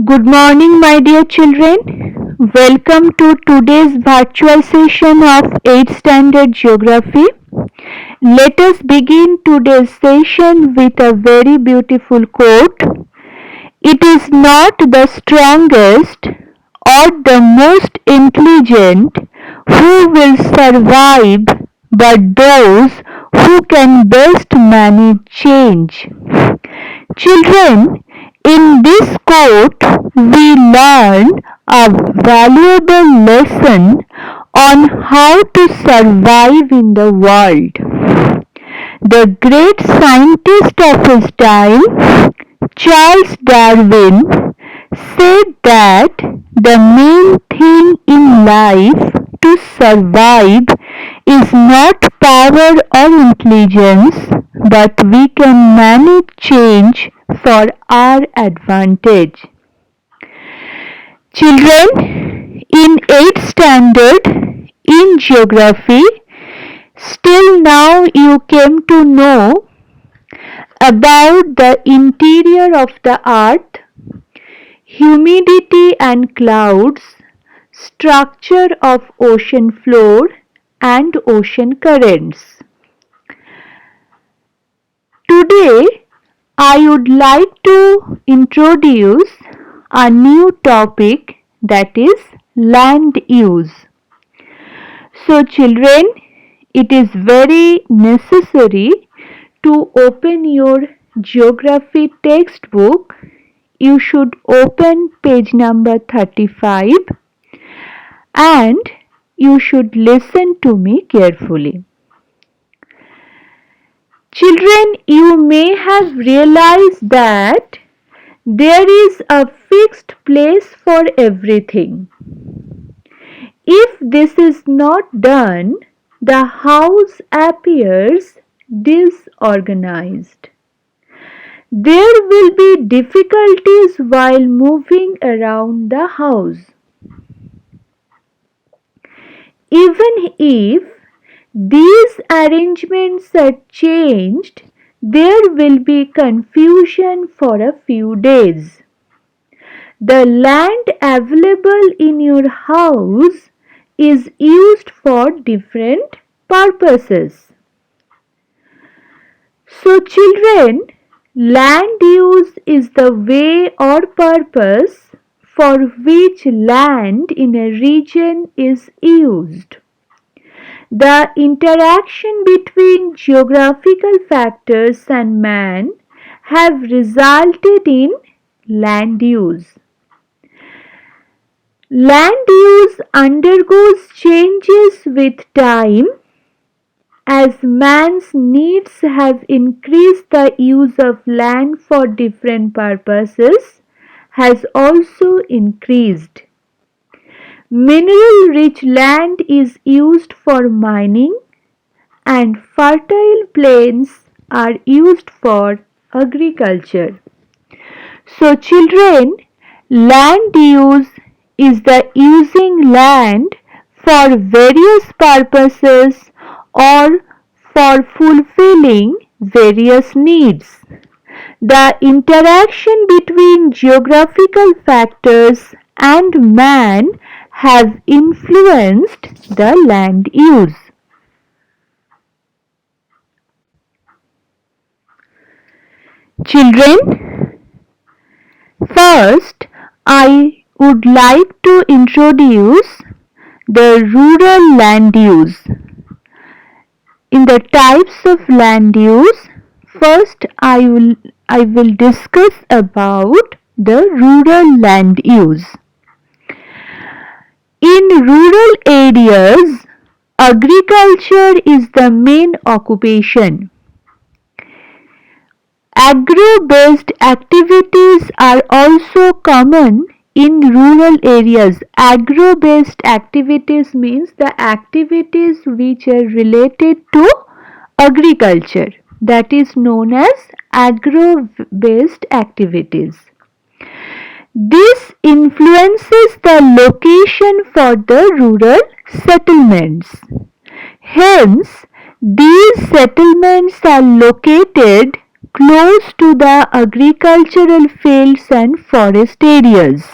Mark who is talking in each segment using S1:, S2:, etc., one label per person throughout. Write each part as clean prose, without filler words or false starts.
S1: Good morning, my dear children. Welcome to today's virtual session of 8th Standard Geography. Let us begin today's session with a very beautiful quote. It is not the strongest or the most intelligent who will survive, but those who can best manage change. Children, in this quote, we learn a valuable lesson on how to survive in the world. The great scientist of his time, Charles Darwin, said that the main thing in life to survive is not power or intelligence, but we can manage change for our advantage. Children, in 8th standard in geography, still now you came to know about the interior of the earth, humidity and clouds, structure of ocean floor and ocean currents. Today, I would like to introduce a new topic, that is land use. So children, it is very necessary to open your geography textbook. You should open page number 35 and you should listen to me carefully. Children, you may have realized that there is a fixed place for everything. If this is not done, the house appears disorganized. There will be difficulties while moving around the house. Even if these arrangements are changed, there will be confusion for a few days. The land available in your house is used for different purposes. So children, land use is the way or purpose for which land in a region is used. The interaction between geographical factors and man have resulted in land use. Land use undergoes changes with time as man's needs have increased. The use of land for different purposes has also increased. Mineral-rich land is used for mining and fertile plains are used for agriculture. So children, land use is the using land for various purposes or for fulfilling various needs. The interaction between geographical factors and man have influenced the land use. Children, first I would like to introduce the rural land use. In the types of land use, first I will discuss about the rural land use. In rural areas, agriculture is the main occupation. Agro-based activities are also common in rural areas. Agro-based activities means the activities which are related to agriculture. That is known as agro-based activities. This influences the location for the rural settlements. Hence, these settlements are located close to the agricultural fields and forest areas.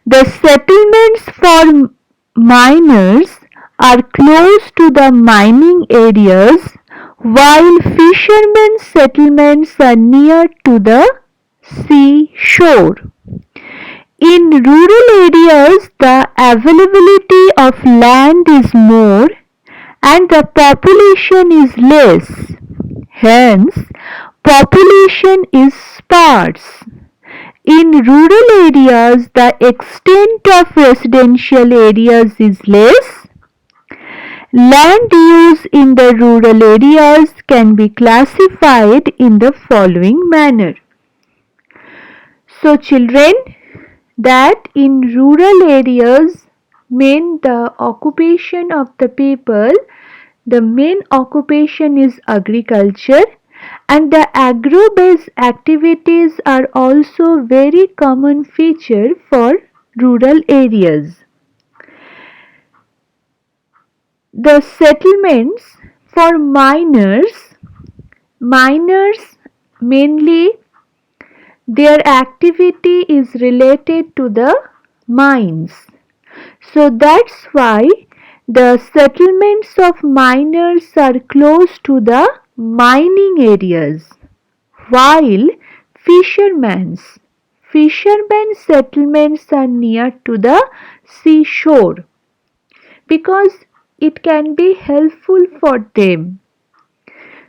S1: The settlements for miners are close to the mining areas, while fishermen's settlements are near to the seashore. In rural areas, the availability of land is more and the population is less. Hence, population is sparse. In rural areas, the extent of residential areas is less. Land use in the rural areas can be classified in the following manner. So, children, that in rural areas, the occupation of the people, the main occupation is agriculture, and the agro-based activities are also very common feature for rural areas. The settlements for miners mainly their activity is related to the mines. So that's why the settlements of miners are close to the mining areas, while fishermen's settlements are near to the seashore because it can be helpful for them.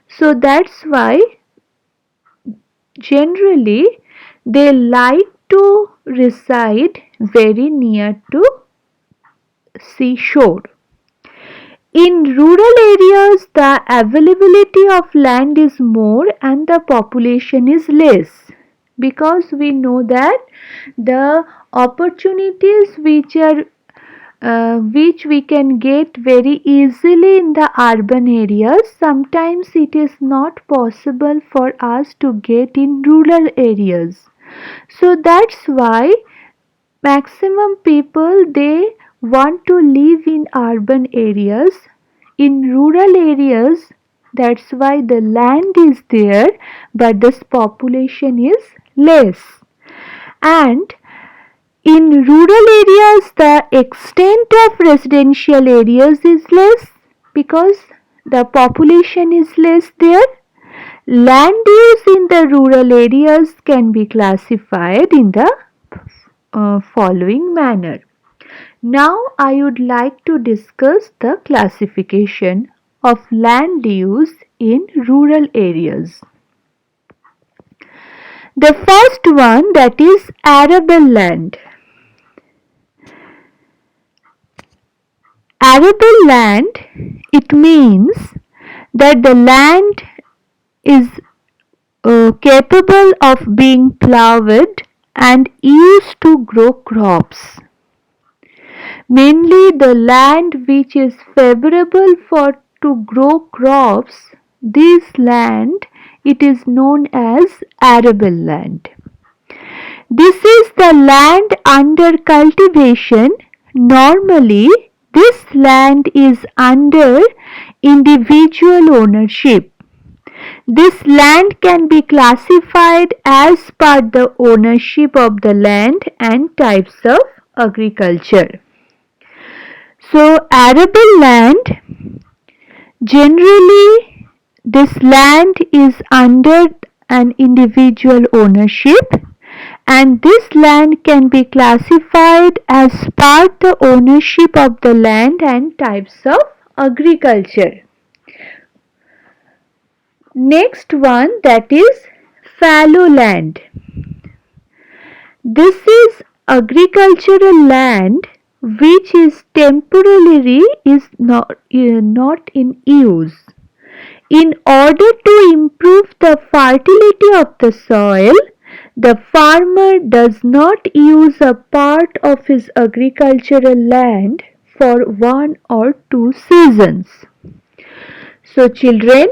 S1: So that's why generally they like to reside very near to seashore. In rural areas, the availability of land is more and the population is less, because we know that the opportunities which we can get very easily in the urban areas, sometimes it is not possible for us to get in rural areas. So that's why maximum people they want to live in urban areas. In rural areas, that's why the land is there but the population is less. And in rural areas, the extent of residential areas is less because the population is less there. Land use in the rural areas can be classified in the following manner. Now I would like to discuss the classification of land use in rural areas. The first one, that is arable land. Arable land, it means that the land is capable of being plowed and used to grow crops. Mainly the land which is favorable for to grow crops, this land it is known as arable land. This is the land under cultivation. Normally, this land is under individual ownership. This land can be classified as per the ownership of the land and types of agriculture. So, arable land, generally this land is under an individual ownership, and this land can be classified as part the ownership of the land and types of agriculture. Next one, that is fallow land. This is agricultural land which is temporarily not in use. In order to improve the fertility of the soil, the farmer does not use a part of his agricultural land for 1 or 2 seasons. So children,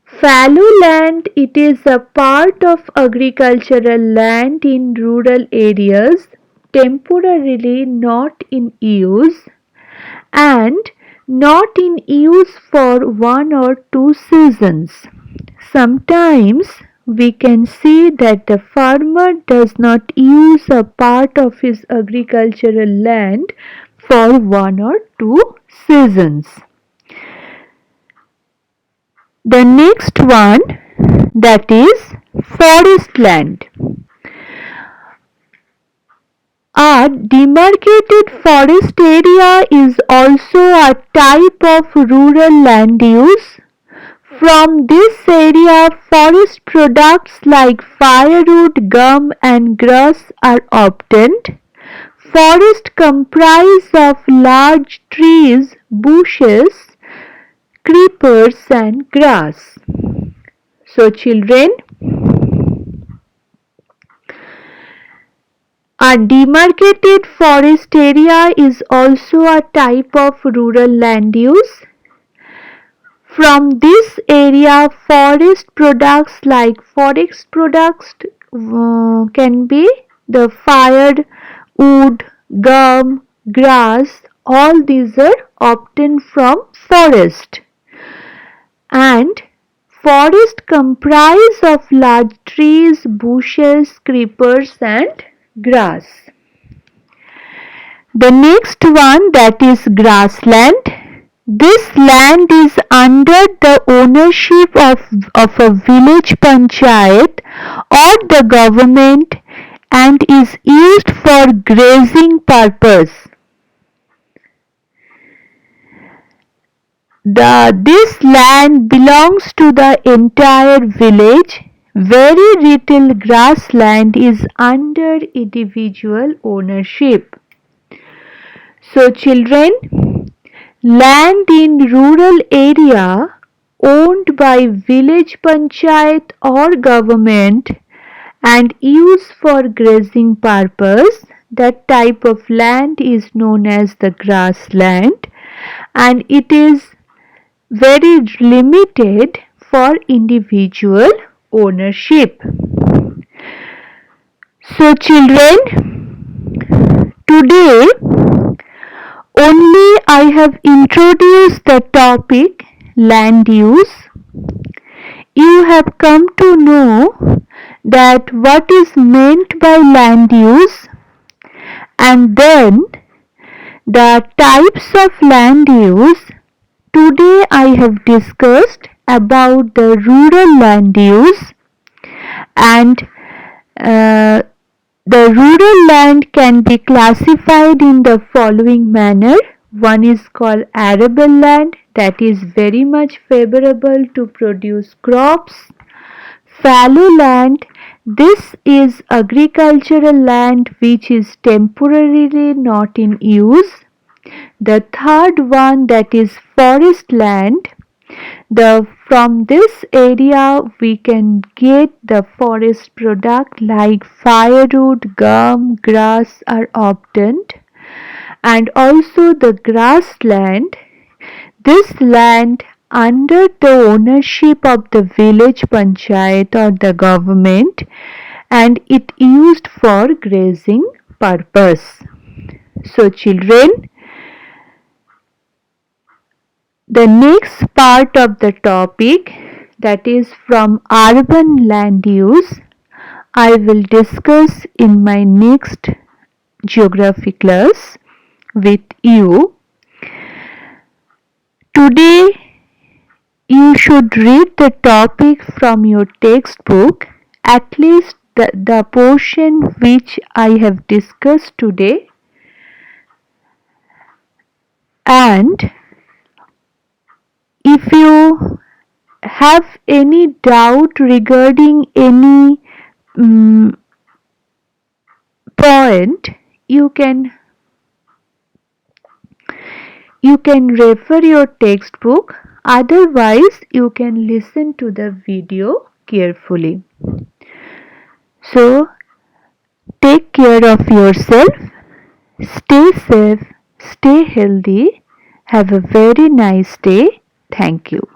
S1: fallow land, it is a part of agricultural land in rural areas, temporarily not in use and not in use for 1 or 2 seasons. sometimes we can see that the farmer does not use a part of his agricultural land for 1 or 2 seasons. The next one, that is forest land. A demarcated forest area is also a type of rural land use. From this area, forest products like firewood, gum and grass are obtained. Forest comprise of large trees, bushes, creepers and grass. So children, a demarcated forest area is also a type of rural land use. From this area, forest products can be the fired wood, gum, grass, all these are obtained from forest. And forest comprise of large trees, bushes, creepers and grass. The next one, that is grassland. This land is under the ownership of a village panchayat or the government and is used for grazing purpose. This land belongs to the entire village. Very little grassland is under individual ownership. So children, land in rural area owned by village panchayat or government and used for grazing purpose, that type of land is known as the grassland, and it is very limited for individual ownership. So children, today only I have introduced the topic land use. You have come to know that what is meant by land use, and then the types of land use. Today I have discussed about the rural land use, and the rural land can be classified in the following manner. One is called arable land, that is very much favorable to produce crops. Fallow land, this is agricultural land which is temporarily not in use. The third one, that is forest land. From this area we can get the forest product like firewood, gum, grass are obtained. And also the grassland, this land under the ownership of the village panchayat or the government, and it used for grazing purpose. So children, the next part of the topic, that is from urban land use, I will discuss in my next geography class with you. Today you should read the topic from your textbook, at least the portion which I have discussed today, and if you have any doubt regarding any point, you can refer your textbook, otherwise you can listen to the video carefully. So take care of yourself, stay safe, stay healthy, have a very nice day. Thank you.